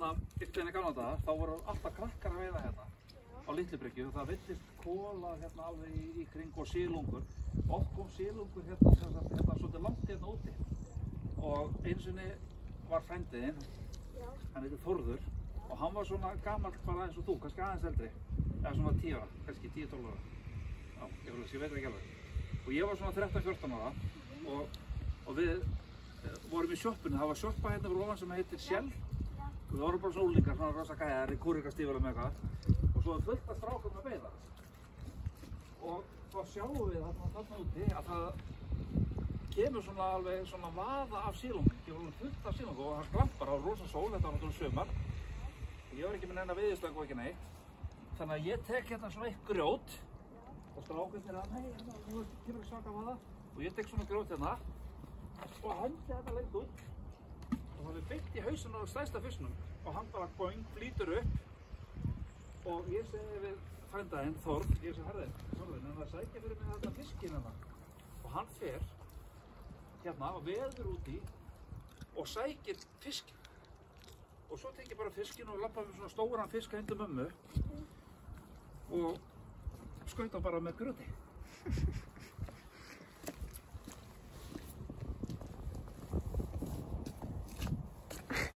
hérna, ykkurinn í gamla daga, þá voru alltaf krakkar að veiða hérna á Litlubryggju og það veiddist kola hérna alveg í kring og silungur. Oft kom silungur hérna svolítið langt hérna úti og einu sinni var frændiðinn, hann heitir Þórður og hann var svona gamall bara eins og þú, kannski aðeins eldri, eða svona 10 ára, kannski 10-12 ára. Já, ég veit ekki alveg. Og ég var svona 13-14 ára og við vorum í sjoppunni, það var sjoppa hérna fyrir ofan sem heitir Shell. Við vorum bara svona úlingar, svona rosa gæjar í kúrikastífölum með eitthvað og svo fullt af strákum að veiða. Og þá sjáum við þarna úti að það kemur svona alveg svona vaða af sílungum, kemur fullt af sílungum og það glampar á rosa sól, þetta var náttúrulega sumar. Ég var ekki með neina veiðistöng og ekki neitt. Þannig að ég tek hérna svona eitt grjót og strákarnir að nei, nú kemur ekki svaka vaða og ég tek svona grjót hérna og hendi þetta lengt út og það er beitt í hausinn á stærsta fisknum og hann bara boing, flýtur upp og ég segi við frændaðinn Þórð, ég segi herði, Þórður, en það sækja fyrir mig þetta fiskinn hérna og hann fer hérna og veður út í og sækir fiskinn og svo tek ég bara fiskinn og lappa með svona stóran fisk að hendi mömmu og skauta bara með grjóti.